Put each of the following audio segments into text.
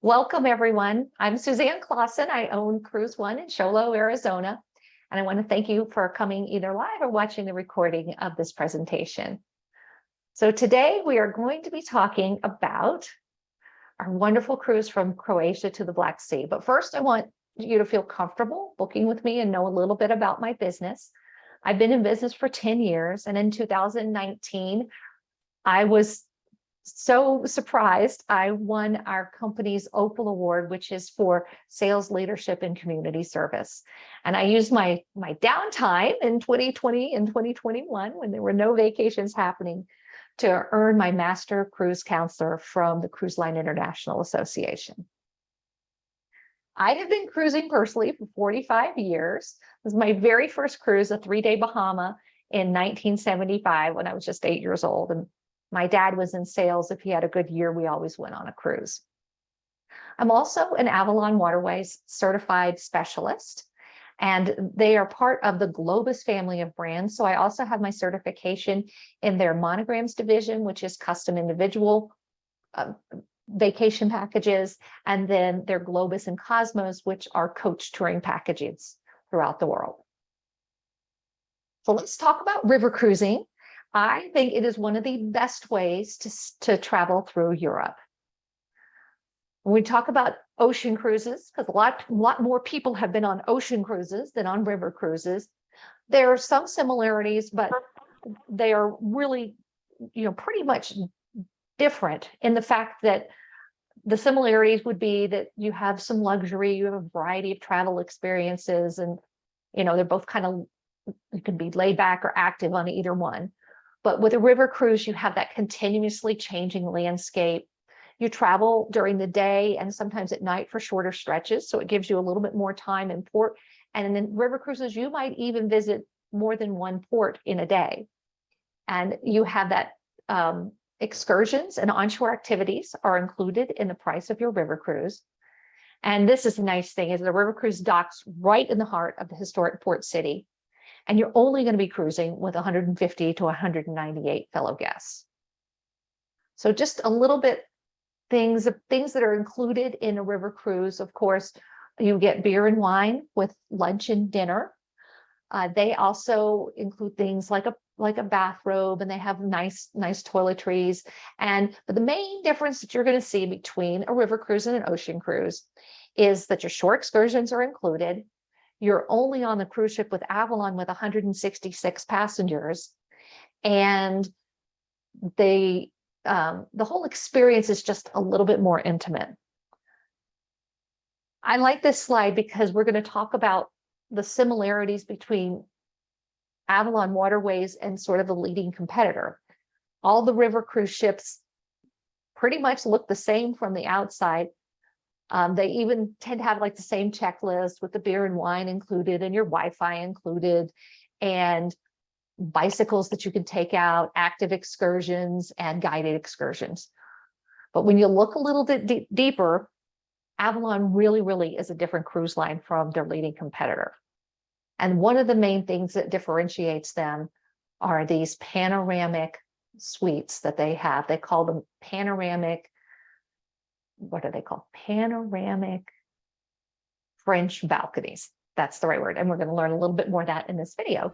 Welcome, everyone. I'm Suzanne Clausen. I own CruiseOne in Sholo, Arizona. And I want to thank you for coming either live or watching the recording of this presentation. So today we are going to be talking about our wonderful cruise from Croatia to the Black Sea. But first, I want you to feel comfortable booking with me and know a little bit about my business. I've been in business for 10 years, and in 2019, I was so surprised. I won our company's Opal Award, which is for sales leadership and community service. And I used my downtime in 2020 and 2021 when there were no vacations happening to earn my Master Cruise Counselor from the Cruise Line International Association. I have been cruising personally for 45 years. This was my very first cruise, a 3-day Bahama in 1975 when I was just 8 years old. And my dad was in sales. If he had a good year, we always went on a cruise. I'm also an Avalon Waterways certified specialist, and they are part of the Globus family of brands. So I also have my certification in their monograms division, which is custom individual vacation packages, and then their Globus and Cosmos, which are coach touring packages throughout the world. So let's talk about river cruising. I think it is one of the best ways to travel through Europe. When we talk about ocean cruises, because a lot more people have been on ocean cruises than on river cruises, there are some similarities, but they are really, pretty much different in the fact that the similarities would be that you have some luxury, you have a variety of travel experiences, and they're both kind of, you can be laid back or active on either one. But with a river cruise, you have that continuously changing landscape. You travel during the day and sometimes at night for shorter stretches, so it gives you a little bit more time in port. And in river cruises, you might even visit more than one port in a day. And you have that excursions and onshore activities are included in the price of your river cruise. And this is the nice thing, is the river cruise docks right in the heart of the historic port city. And you're only going to be cruising with 150 to 198 fellow guests. So just a little bit things that are included in a river cruise. Of course, you get beer and wine with lunch and dinner. They also include things like a bathrobe, and they have nice toiletries. But the main difference that you're going to see between a river cruise and an ocean cruise is that your shore excursions are included. You're only on the cruise ship with Avalon with 166 passengers, and the whole experience is just a little bit more intimate. I like this slide because we're going to talk about the similarities between Avalon Waterways and sort of the leading competitor. All the river cruise ships pretty much look the same from the outside. They even tend to have like the same checklist with the beer and wine included and your Wi-Fi included, and bicycles that you can take out, active excursions and guided excursions. But when you look a little bit deeper, Avalon really is a different cruise line from their leading competitor. And one of the main things that differentiates them are these panoramic suites that they have. They call them panoramic, what are they called? Panoramic French balconies. That's the right word. And we're going to learn a little bit more of that in this video.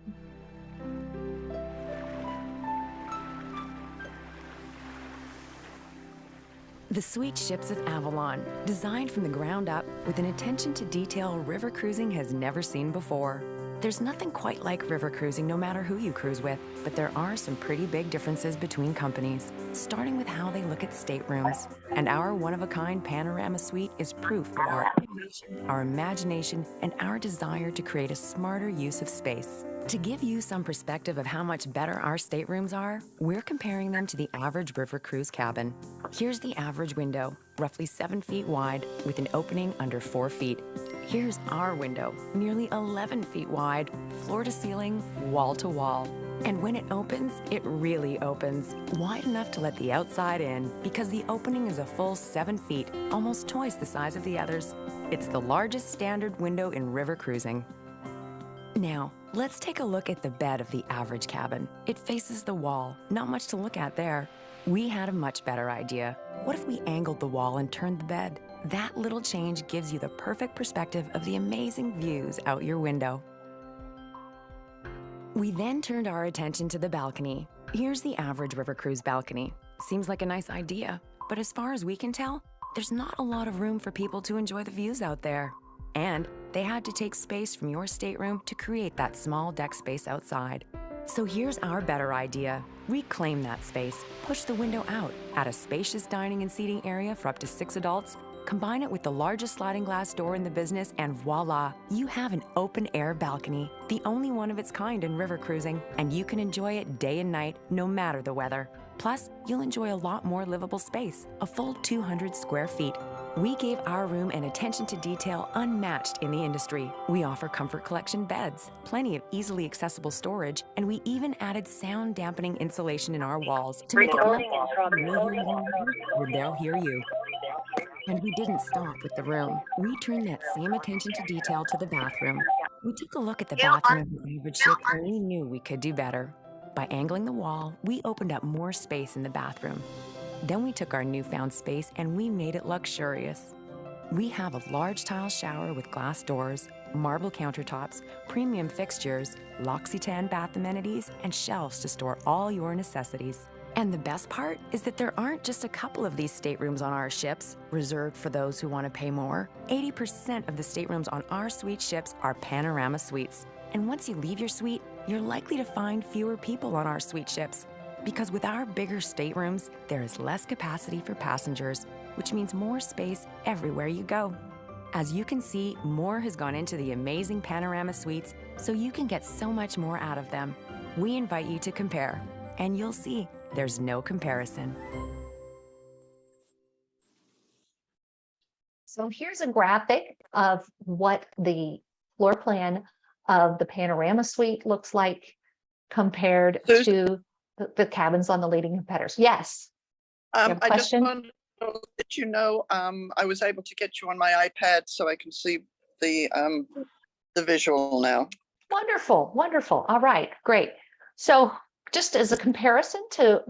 The sweet ships of Avalon, designed from the ground up with an attention to detail river cruising has never seen before. There's nothing quite like river cruising no matter who you cruise with, but there are some pretty big differences between companies, starting with how they look at staterooms. And our one-of-a-kind panorama suite is proof of our innovation, our imagination, and our desire to create a smarter use of space. To give you some perspective of how much better our staterooms are, we're comparing them to the average river cruise cabin. Here's the average window, roughly 7 feet wide, with an opening under 4 feet. Here's our window, nearly 11 feet wide, floor to ceiling, wall to wall. And when it opens, it really opens, wide enough to let the outside in, because the opening is a full 7 feet, almost twice the size of the others. It's the largest standard window in river cruising. Now, let's take a look at the bed of the average cabin. It faces the wall, not much to look at there. We had a much better idea. What if we angled the wall and turned the bed? That little change gives you the perfect perspective of the amazing views out your window. We then turned our attention to the balcony. Here's the average river cruise balcony. Seems like a nice idea, but as far as we can tell, there's not a lot of room for people to enjoy the views out there. And they had to take space from your stateroom to create that small deck space outside. So here's our better idea. Reclaim that space, push the window out, add a spacious dining and seating area for up to 6 adults, combine it with the largest sliding glass door in the business, and voila, you have an open-air balcony, the only one of its kind in river cruising, and you can enjoy it day and night, no matter the weather. Plus, you'll enjoy a lot more livable space, a full 200 square feet. We gave our room an attention to detail unmatched in the industry. We offer comfort collection beds, plenty of easily accessible storage, and we even added sound dampening insulation in our walls to make it look like they'll hear you. And we didn't stop with the room. We turned that same attention to detail to the bathroom. We took a look at the bathroom of the average ship and we knew we could do better. By angling the wall, we opened up more space in the bathroom. Then we took our newfound space and we made it luxurious. We have a large tile shower with glass doors, marble countertops, premium fixtures, L'Occitane bath amenities, and shelves to store all your necessities. And the best part is that there aren't just a couple of these staterooms on our ships, reserved for those who want to pay more. 80% of the staterooms on our suite ships are panorama suites. And once you leave your suite, you're likely to find fewer people on our suite ships. Because with our bigger staterooms, there is less capacity for passengers, which means more space everywhere you go. As you can see, more has gone into the amazing panorama suites, so you can get so much more out of them. We invite you to compare, and you'll see there's no comparison. So here's a graphic of what the floor plan of the panorama suite looks like compared to the cabins on the leading competitors. Yes. I just question? want to let you know, I was able to get you on my iPad so I can see the visual now. Wonderful, wonderful. All right, great. So just as a comparison to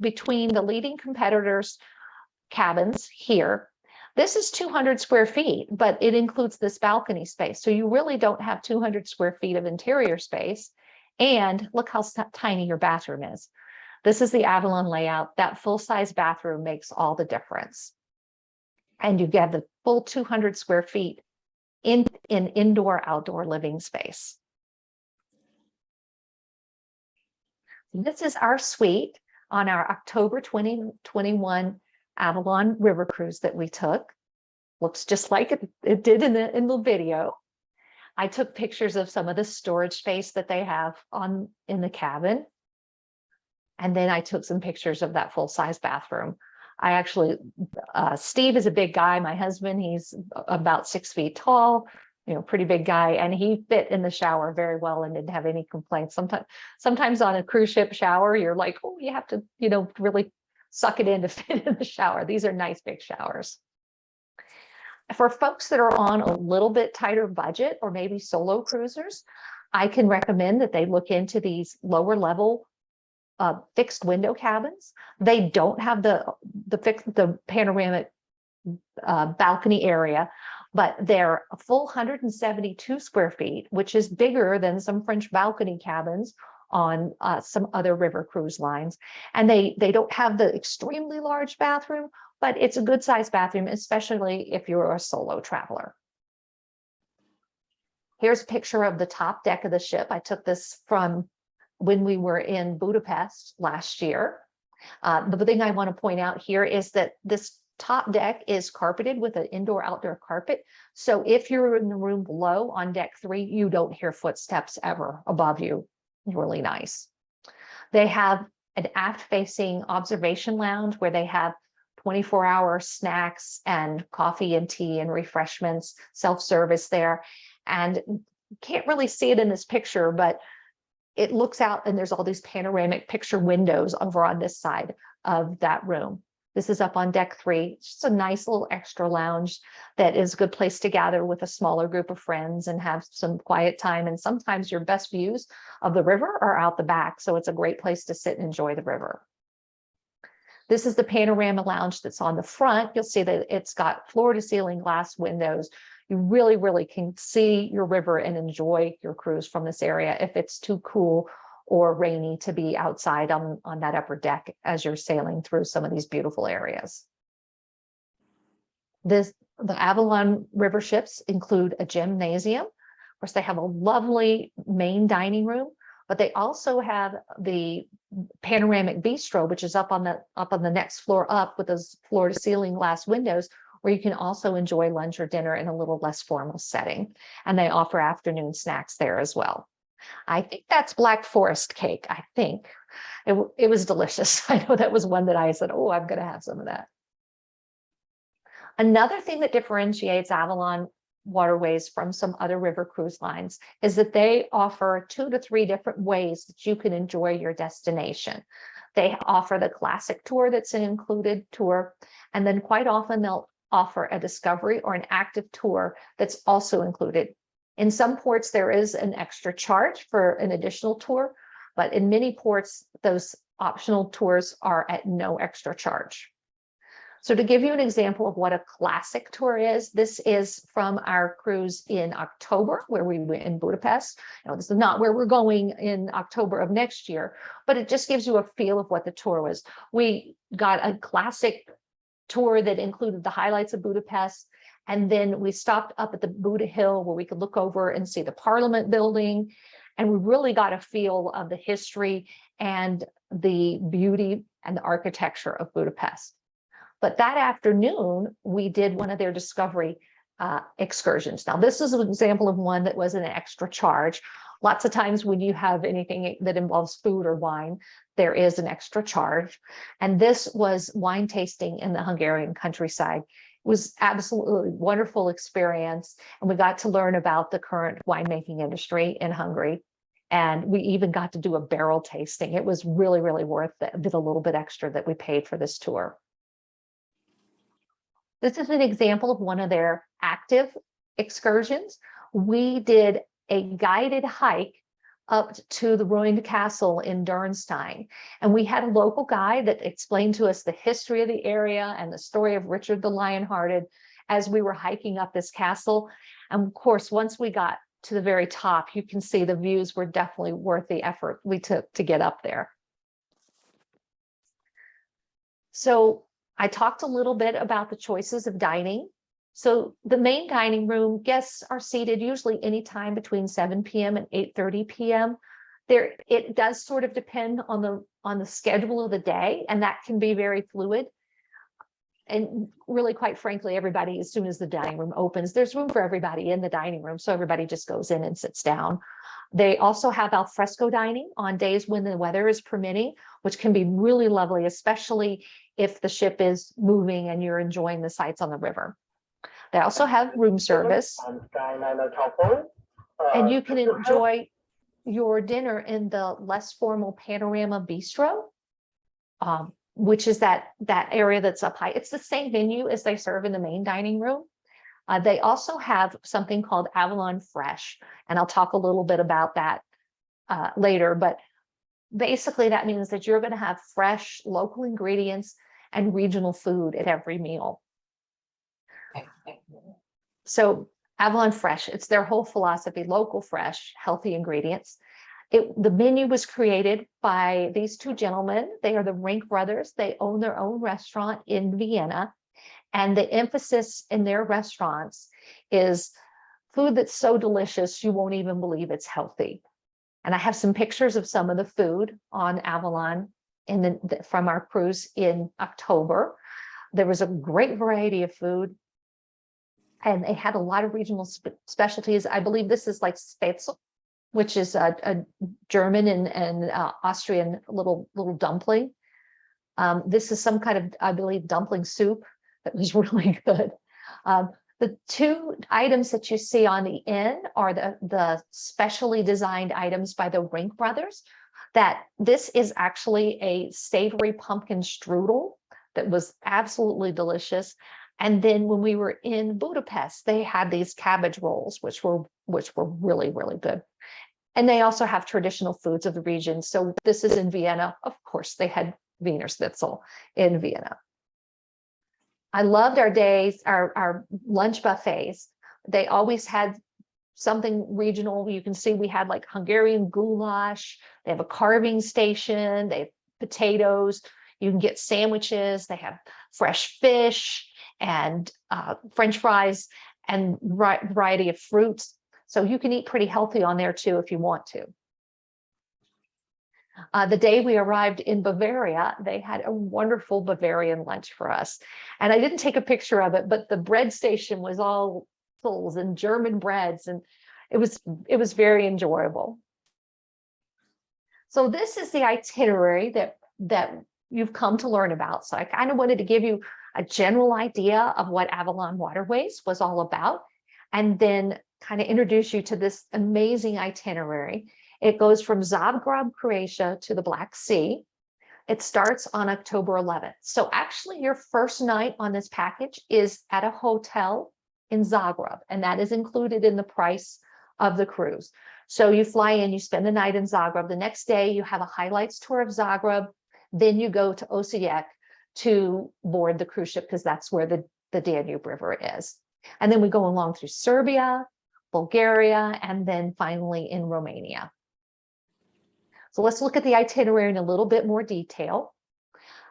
between the leading competitors' cabins here, this is 200 square feet, but it includes this balcony space. So you really don't have 200 square feet of interior space. And look how tiny your bathroom is. This is the Avalon layout. That full-size bathroom makes all the difference. And you get the full 200 square feet in indoor-outdoor living space. This is our suite on our October 2021 Avalon River Cruise that we took. Looks just like it did in the video. I took pictures of some of the storage space that they have in the cabin. And then I took some pictures of that full-size bathroom. I actually, Steve is a big guy. My husband, he's about 6 feet tall, pretty big guy. And he fit in the shower very well and didn't have any complaints. Sometimes on a cruise ship shower, you're like, oh, you have to, really suck it in to fit in the shower. These are nice big showers. For folks that are on a little bit tighter budget or maybe solo cruisers, I can recommend that they look into these lower level fixed window cabins. They don't have the panoramic balcony area, but they're a full 172 square feet, which is bigger than some French balcony cabins on some other river cruise lines. And they don't have the extremely large bathroom, but it's a good sized bathroom, especially if you're a solo traveler. Here's a picture of the top deck of the ship. I took this from when we were in Budapest last year. The thing I want to point out here is that this top deck is carpeted with an indoor-outdoor carpet. So if you're in the room below on deck 3, you don't hear footsteps ever above you. Really nice. They have an aft-facing observation lounge where they have 24-hour snacks and coffee and tea and refreshments, self-service there. And can't really see it in this picture, but it looks out and there's all these panoramic picture windows over on this side of that room. This is up on deck 3. It's just a nice little extra lounge that is a good place to gather with a smaller group of friends and have some quiet time. And sometimes your best views of the river are out the back. So it's a great place to sit and enjoy the river. This is the panorama lounge that's on the front. You'll see that it's got floor to ceiling glass windows. You really, really can see your river and enjoy your cruise from this area if it's too cool or rainy to be outside on that upper deck as you're sailing through some of these beautiful areas. The Avalon River ships include a gymnasium. Of course, they have a lovely main dining room, but they also have the panoramic bistro, which is up on the next floor up with those floor to ceiling glass windows, where you can also enjoy lunch or dinner in a little less formal setting. And they offer afternoon snacks there as well. I think that's Black Forest cake. I think it was delicious. I know that was one that I said, oh, I'm going to have some of that. Another thing that differentiates Avalon Waterways from some other river cruise lines is that they offer 2 to 3 different ways that you can enjoy your destination. They offer the classic tour that's an included tour, and then quite often they'll offer a discovery or an active tour that's also included. In some ports, there is an extra charge for an additional tour, but in many ports, those optional tours are at no extra charge. So to give you an example of what a classic tour is, this is from our cruise in October, where we were in Budapest. This is not where we're going in October of next year, but it just gives you a feel of what the tour was. We got a classic tour that included the highlights of Budapest, and then we stopped up at the Buda Hill where we could look over and see the Parliament building, and we really got a feel of the history and the beauty and the architecture of Budapest. But that afternoon, we did one of their discovery excursions. Now, this is an example of one that was an extra charge. Lots of times when you have anything that involves food or wine, there is an extra charge. And this was wine tasting in the Hungarian countryside. It was absolutely wonderful experience. And we got to learn about the current winemaking industry in Hungary. And we even got to do a barrel tasting. It was really, really worth the little bit extra that we paid for this tour. This is an example of one of their active excursions. We did a guided hike up to the ruined castle in Dürnstein. And we had a local guide that explained to us the history of the area and the story of Richard the Lionhearted as we were hiking up this castle. And of course, once we got to the very top, you can see the views were definitely worth the effort we took to get up there. So I talked a little bit about the choices of dining. So the main dining room, guests are seated usually anytime between 7 p.m. and 8:30 p.m. It does sort of depend on the schedule of the day, and that can be very fluid. And really, quite frankly, everybody, as soon as the dining room opens, there's room for everybody in the dining room. So everybody just goes in and sits down. They also have al fresco dining on days when the weather is permitting, which can be really lovely, especially if the ship is moving and you're enjoying the sights on the river. They also have room service, and you can enjoy your dinner in the less formal panorama bistro, which is that area that's up high. It's the same venue as they serve in the main dining room. They also have something called Avalon Fresh, and I'll talk a little bit about that later, but basically that means that you're going to have fresh local ingredients and regional food at every meal. So Avalon Fresh, it's their whole philosophy, local, fresh, healthy ingredients. The menu was created by these two gentlemen. They are the Rink brothers. They own their own restaurant in Vienna. And the emphasis in their restaurants is food that's so delicious, you won't even believe it's healthy. And I have some pictures of some of the food on Avalon from our cruise in October. There was a great variety of food, and they had a lot of regional specialties. I believe this is like Spätzle, which is a German and Austrian little dumpling. This is some kind of, I believe, dumpling soup that was really good. The two items that you see on the end are the specially designed items by the Rink brothers. That this is actually a savory pumpkin strudel that was absolutely delicious. And then when we were in Budapest, they had these cabbage rolls, which were really, really good. And they also have traditional foods of the region. So this is in Vienna. Of course, they had Wiener Schnitzel in Vienna. I loved our days, our lunch buffets. They always had something regional. You can see we had like Hungarian goulash. They have a carving station. They have potatoes. You can get sandwiches. They have fresh fish and French fries and variety of fruits. So you can eat pretty healthy on there too if you want to. The day we arrived in Bavaria, they had a wonderful Bavarian lunch for us. And I didn't take a picture of it, but the bread station was all pretzels and German breads, and it was very enjoyable. So this is the itinerary that you've come to learn about. So I kind of wanted to give you a general idea of what Avalon Waterways was all about, and then kind of introduce you to this amazing itinerary. It goes from Zagreb, Croatia to the Black Sea. It starts on October 11th. So actually your first night on this package is at a hotel in Zagreb, and that is included in the price of the cruise. So you fly in, you spend the night in Zagreb. The next day you have a highlights tour of Zagreb. Then you go to Osijek to board the cruise ship, because that's where the Danube River is. And then we go along through Serbia, Bulgaria, and then finally in Romania. So let's look at the itinerary in a little bit more detail.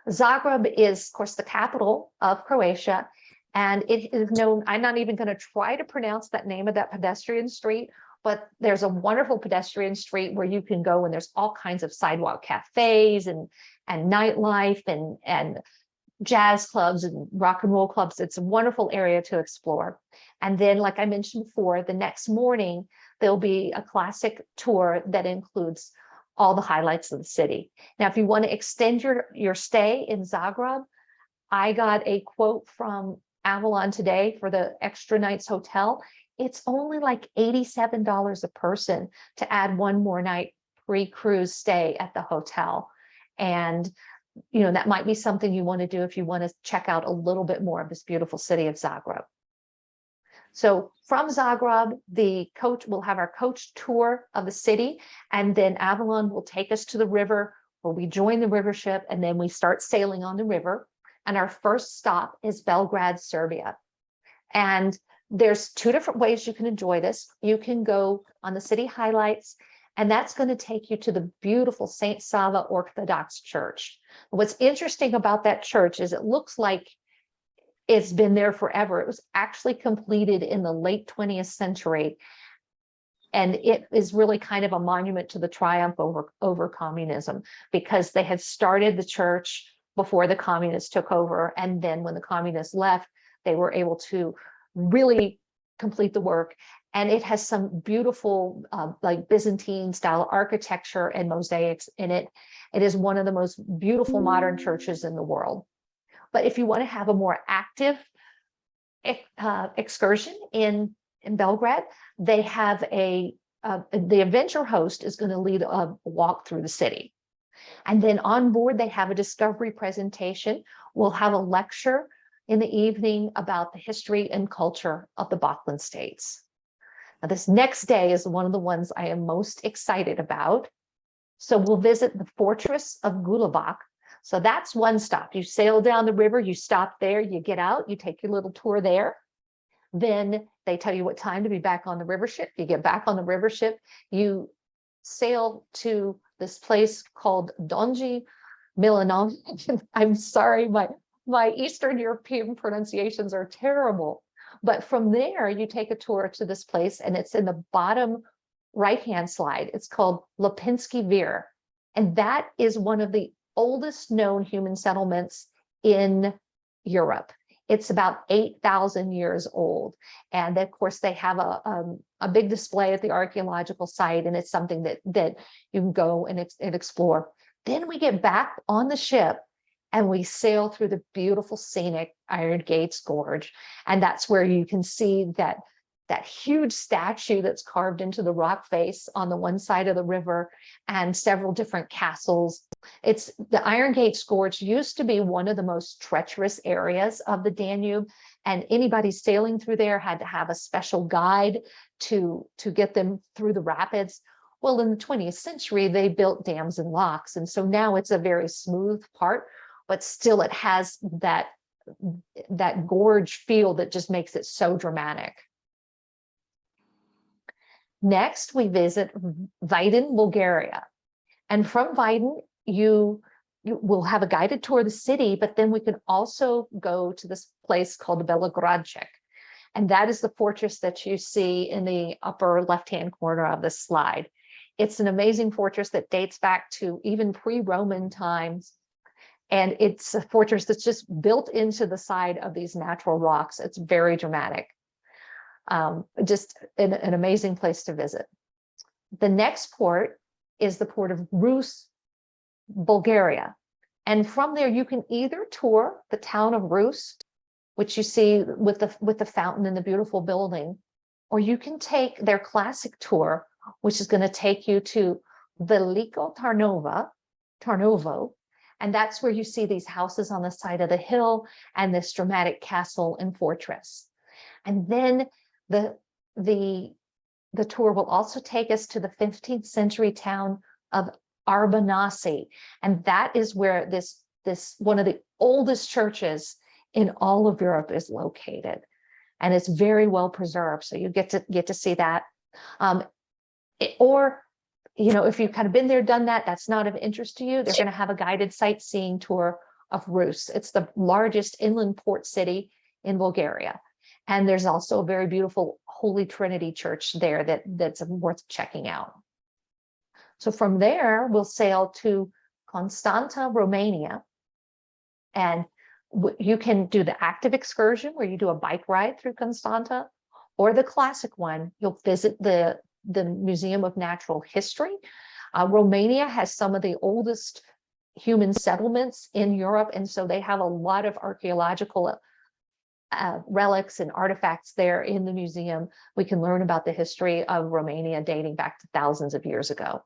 Zagreb is, of course, the capital of Croatia, and it is known, I'm not even going to try to pronounce that name of that pedestrian street, but there's a wonderful pedestrian street where you can go, and there's all kinds of sidewalk cafes and nightlife and jazz clubs and rock and roll clubs. It's a wonderful area to explore. And then, like I mentioned before, the next morning, there'll be a classic tour that includes all the highlights of the city. Now, if you want to extend your stay in Zagreb, I got a quote from Avalon today for the extra nights hotel. It's only like $87 a person to add one more night pre-cruise stay at the hotel. And that might be something you want to do if you want to check out a little bit more of this beautiful city of Zagreb. So from Zagreb, we'll have our coach tour of the city, and then Avalon will take us to the river where we join the river ship, and then we start sailing on the river. And our first stop is Belgrade, Serbia. And there's two different ways you can enjoy this. You can go on the city highlights, and that's going to take you to the beautiful St. Sava Orthodox Church. What's interesting about that church is it looks like it's been there forever. It was actually completed in the late 20th century. And it is really kind of a monument to the triumph over communism, because they had started the church before the communists took over. And then when the communists left, they were able to really complete the work. And it has some beautiful, like Byzantine style architecture and mosaics in it. It is one of the most beautiful modern churches in the world. But if you want to have a more active excursion in Belgrade, they have the adventure host is going to lead a walk through the city. And then on board, they have a discovery presentation. We'll have a lecture in the evening about the history and culture of the Balkan states. Now, this next day is one of the ones I am most excited about. So we'll visit the fortress of Gulabac. So that's one stop. You sail down the river, you stop there, you get out, you take your little tour there. Then they tell you what time to be back on the river ship. You get back on the river ship, you sail to this place called Donji Milanovic. I'm sorry, my Eastern European pronunciations are terrible. But from there, you take a tour to this place, and it's in the bottom right-hand slide. It's called Lipinski Vir. And that is one of the oldest known human settlements in Europe. It's about 8,000 years old. And of course, they have a big display at the archaeological site, and it's something that you can go and explore. Then we get back on the ship, and we sail through the beautiful scenic Iron Gates Gorge. And that's where you can see that huge statue that's carved into the rock face on the one side of the river, and several different castles. It's the Iron Gates Gorge used to be one of the most treacherous areas of the Danube, and anybody sailing through there had to have a special guide to get them through the rapids. Well, in the 20th century, they built dams and locks. And so now it's a very smooth part, but still it has that gorge feel that just makes it so dramatic. Next, we visit Vidin, Bulgaria. And from Vidin, you will have a guided tour of the city, but then we can also go to this place called Belogradchik. And that is the fortress that you see in the upper left-hand corner of the slide. It's an amazing fortress that dates back to even pre-Roman times. And it's a fortress that's just built into the side of these natural rocks. It's very dramatic. Just an amazing place to visit. The next port is the port of Rus, Bulgaria. And from there, you can either tour the town of Rus, which you see with the fountain and the beautiful building, or you can take their classic tour, which is going to take you to Veliko Tarnovo, and that's where you see these houses on the side of the hill and this dramatic castle and fortress. And then the tour will also take us to the 15th century town of Arbanasi, and that is where this one of the oldest churches in all of Europe is located, and it's very well preserved. So you get to see that. Or, you know, if you've kind of been there, done that, that's not of interest to you, they're going to have a guided sightseeing tour of Rus. It's the largest inland port city in Bulgaria. And there's also a very beautiful Holy Trinity Church there that's worth checking out. So from there, we'll sail to Constanta, Romania. And you can do the active excursion where you do a bike ride through Constanta, or the classic one, you'll visit the Museum of Natural History. Romania has some of the oldest human settlements in Europe, and so they have a lot of archaeological relics and artifacts there in the museum. We can learn about the history of Romania dating back to thousands of years ago.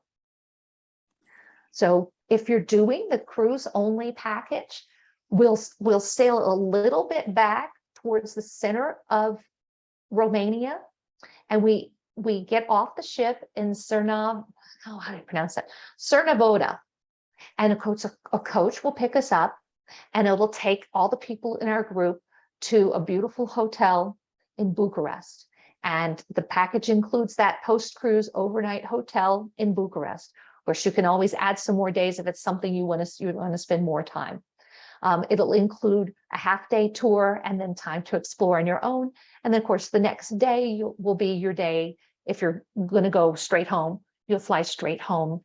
So if you're doing the cruise only package, we'll sail a little bit back towards the center of Romania, and we get off the ship in Cerna, oh, how do you pronounce that? Cernavodă, and a coach will pick us up, and it will take all the people in our group to a beautiful hotel in Bucharest. And the package includes that post-cruise overnight hotel in Bucharest. Of course, you can always add some more days if it's something you want to spend more time. It'll include a half-day tour and then time to explore on your own. And then, of course, the next day will be your day. If you're going to go straight home, you'll fly straight home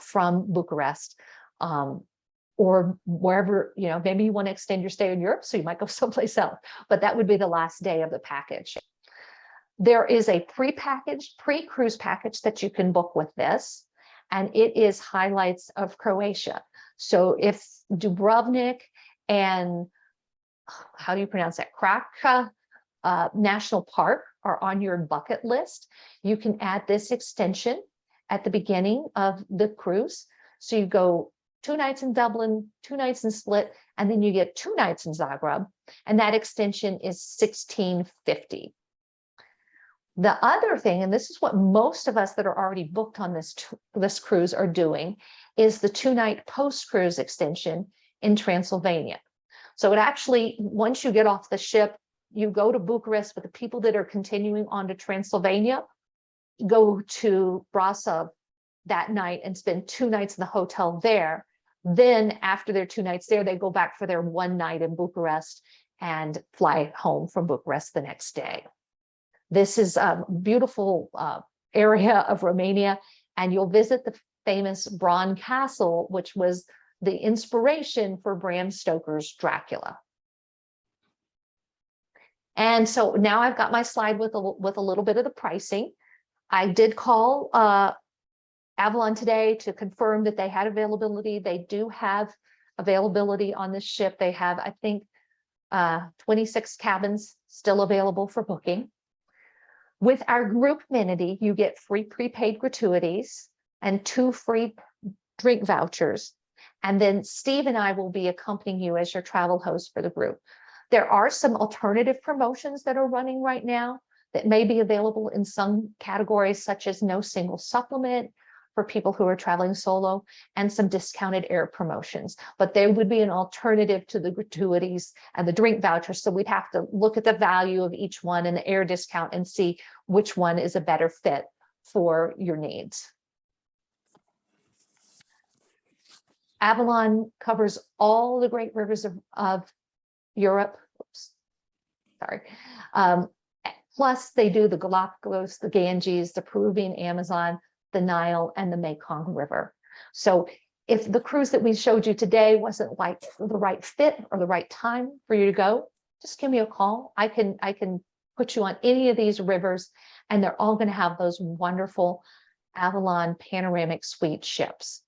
from Bucharest, or wherever, you know, maybe you want to extend your stay in Europe, so you might go someplace else. But that would be the last day of the package. There is a pre-cruise package that you can book with this, and it is highlights of Croatia. So if Dubrovnik and, how do you pronounce that, Krka National Park are on your bucket list, you can add this extension at the beginning of the cruise. So you go 2 nights in Dublin, 2 nights in Split, and then you get 2 nights in Zagreb, and that extension is $16.50. The other thing, and this is what most of us that are already booked on this cruise are doing, is the 2-night post-cruise extension in Transylvania. So it actually, once you get off the ship, you go to Bucharest, but the people that are continuing on to Transylvania go to Brasov that night and spend 2 nights in the hotel there. Then after their 2 nights there, they go back for their 1 night in Bucharest and fly home from Bucharest the next day. This is a beautiful area of Romania, and you'll visit the famous Bran Castle, which was the inspiration for Bram Stoker's Dracula. And so now I've got my slide with a little bit of the pricing. I did call Avalon today to confirm that they had availability. They do have availability on this ship. They have, I think, 26 cabins still available for booking. With our group amenity, you get free prepaid gratuities and 2 free drink vouchers. And then Steve and I will be accompanying you as your travel host for the group. There are some alternative promotions that are running right now. that may be available in some categories, such as no single supplement for people who are traveling solo, and some discounted air promotions. But there would be an alternative to the gratuities and the drink vouchers. So we'd have to look at the value of each one and the air discount and see which one is a better fit for your needs. Avalon covers all the great rivers of Europe. Oops, sorry. Plus they do the Galapagos, the Ganges, the Peruvian Amazon, the Nile, and the Mekong River. So if the cruise that we showed you today wasn't like the right fit or the right time for you to go, just give me a call. I can put you on any of these rivers, and they're all going to have those wonderful Avalon panoramic suite ships.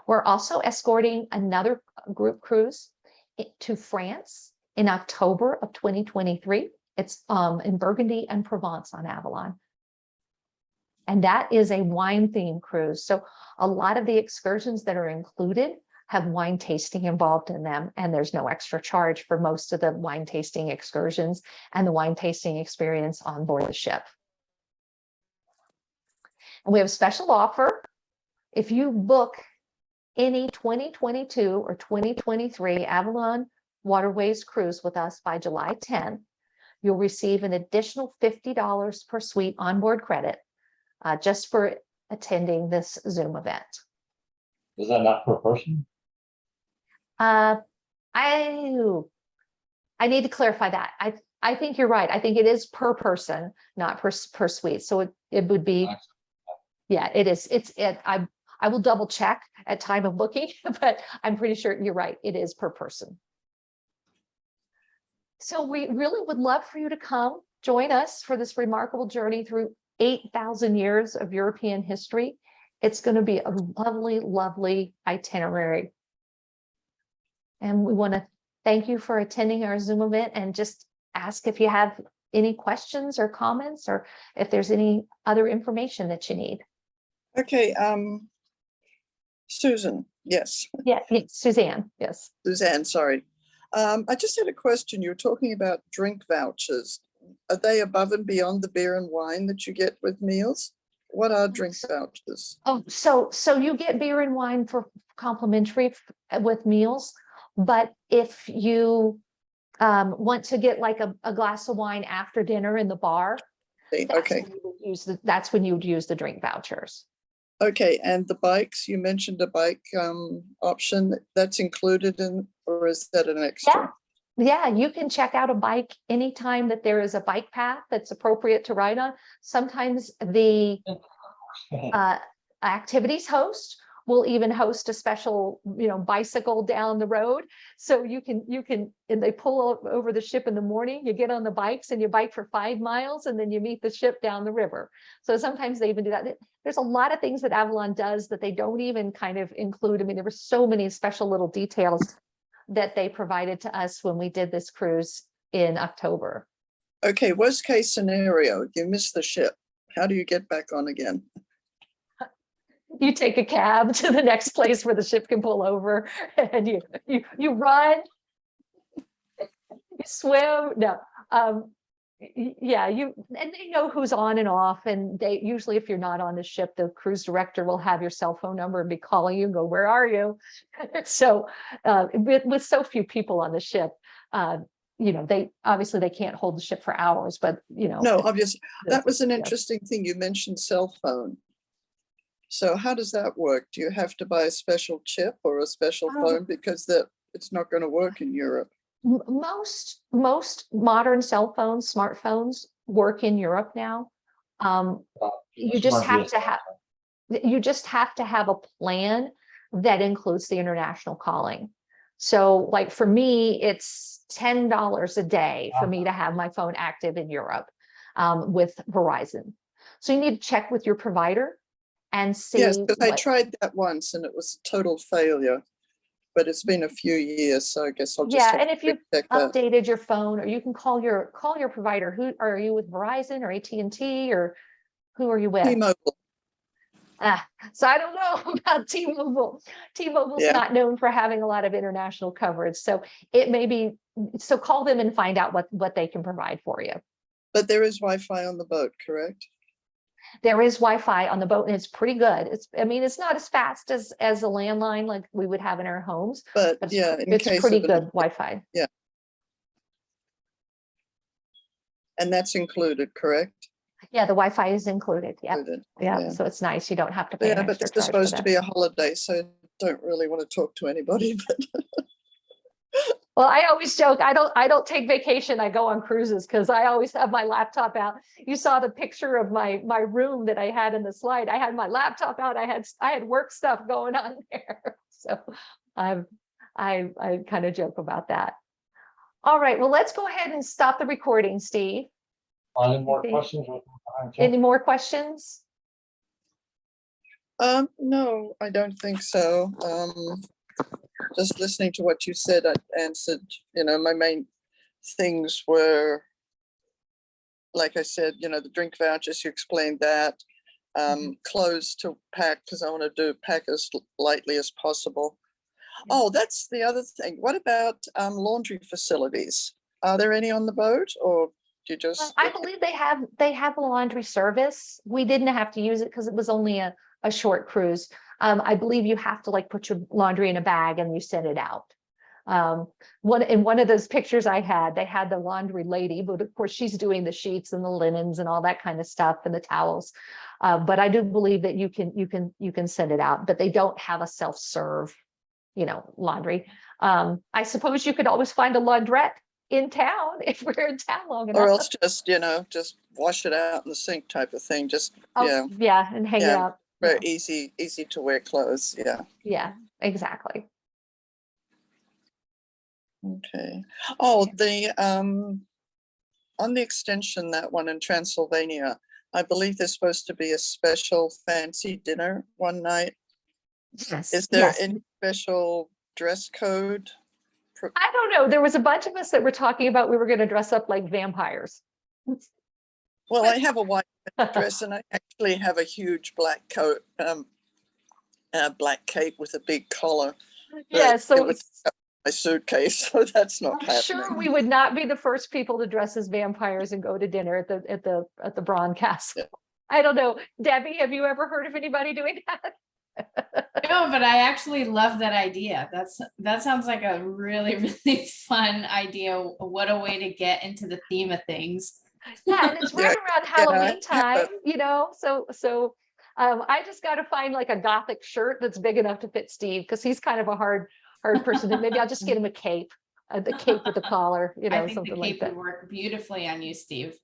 We're also escorting another group cruise to France in October of 2023. It's in Burgundy and Provence on Avalon. And that is a wine themed cruise. So a lot of the excursions that are included have wine tasting involved in them, and there's no extra charge for most of the wine tasting excursions and the wine tasting experience on board the ship. And we have a special offer. If you book any 2022 or 2023 Avalon Waterways cruise with us by July 10th, you'll receive an additional $50 per suite onboard credit just for attending this Zoom event. Is that not per person? I need to clarify that. I think you're right. I think it is per person, not per suite. So it would be, yeah, it is. I will double check at time of booking, but I'm pretty sure you're right. It is per person. So we really would love for you to come join us for this remarkable journey through 8,000 years of European history. It's going to be a lovely, lovely itinerary. And we want to thank you for attending our Zoom event, and just ask if you have any questions or comments, or if there's any other information that you need. Okay, Susan, yes. Yeah, Suzanne, yes. Suzanne, sorry. I just had a question. You were talking about drink vouchers. Are they above and beyond the beer and wine that you get with meals? What are drink vouchers? Oh, so you get beer and wine for complimentary with meals, but if you want to get like a glass of wine after dinner in the bar, Okay. That's when you would use the drink vouchers. Okay, and the bikes, you mentioned a bike option that's included in, or is that an extra? Yeah, you can check out a bike anytime that there is a bike path that's appropriate to ride on. Sometimes the activities host will even host a special, bicycle down the road. So you can, and they pull over the ship in the morning, you get on the bikes and you bike for 5 miles, and then you meet the ship down the river. So sometimes they even do that. There's a lot of things that Avalon does that they don't even kind of include. I mean, there were so many special little details that they provided to us when we did this cruise in October. Okay, worst case scenario, you miss the ship. How do you get back on again? You take a cab to the next place where the ship can pull over, and you run, you swim. No, yeah, and they know who's on and off, and they usually, if you're not on the ship, the cruise director will have your cell phone number and be calling you and go, where are you? So with so few people on the ship, they obviously they can't hold the ship for hours, but No, obviously that was an interesting thing. You mentioned cell phone. So how does that work? Do you have to buy a special chip or a special phone, because it's not going to work in Europe? Most modern cell phones, smartphones, work in Europe now. You just have to have a plan that includes the international calling. So like for me, it's $10 a day for me to have my phone active in Europe with Verizon. So you need to check with your provider and see. Yes, but I tried that once and it was a total failure. But it's been a few years, so I guess I'll just have and if you've check that. updated your phone, or you can call your provider. Who are you with, Verizon or AT&T, or who are you with? T-Mobile. So I don't know about T-Mobile. T-Mobile's not known for having a lot of international coverage, so it may be. So call them and find out what they can provide for you. But there is Wi-Fi on the boat, correct? There is Wi-Fi on the boat and it's pretty good. I mean, it's not as fast as a landline like we would have in our homes, But but yeah, in it's case pretty of good Wi-Fi. and that's included, correct? Yeah, the Wi-Fi is included. Yeah, Included, yeah. So it's nice. You don't have to pay Yeah, an but extra this is charge for supposed to that. be a holiday, so I don't really want to talk to anybody, but Well, I always joke, I don't take vacation. I go on cruises because I always have my laptop out. You saw the picture of my room that I had in the slide. I had my laptop out. I had work stuff going on there. So I kind of joke about that. All right, well, let's go ahead and stop the recording, Steve. Any more Okay. questions? Any more questions? no, I don't think so. Just listening to what you said, I answered, my main things were, like I said, the drink vouchers, you explained that. Clothes to pack, because I want to pack as lightly as possible. Oh, that's the other thing. What about laundry facilities? Are there any on the boat, or do you just? I believe they have a laundry service. We didn't have to use it because it was only a short cruise. I believe you have to like put your laundry in a bag and you send it out. One of those pictures I had, they had the laundry lady, but of course she's doing the sheets and the linens and all that kind of stuff and the towels. But I do believe that you can send it out, but they don't have a self-serve, laundry. I suppose you could always find a laundrette in town if we're in town long enough. Or else just wash it out in the sink type of thing. Just, Yeah, and hang it Yeah. out. very easy to wear clothes. Yeah. Yeah, exactly. Okay. Oh, on the extension, that one in Transylvania, I believe there's supposed to be a special fancy dinner one night. Yes. Is there yes. any special dress code? I don't know. There was a bunch of us that were talking about we were going to dress up like vampires. Well, I have a white dress and I actually have a huge black coat, black cape with a big collar. Yeah, It so would my suitcase, so that's not I'm happening. sure we would not be the first people to dress as vampires and go to dinner at the Braun Castle. Yeah. I don't know. Debbie, have you ever heard of anybody doing that? No, but I actually love that idea. That sounds like a really, really fun idea. What a way to get into the theme of things. Yeah, and it's right around I Halloween have time, so I just got to find like a gothic shirt that's big enough to fit Steve because he's kind of a hard person. Maybe I'll just get him a cape, the cape with the collar, I think something the like cape that. would work beautifully on you, Steve.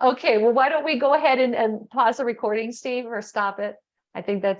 Okay, well, why don't we go ahead and pause the recording, Steve, or stop it? I think that's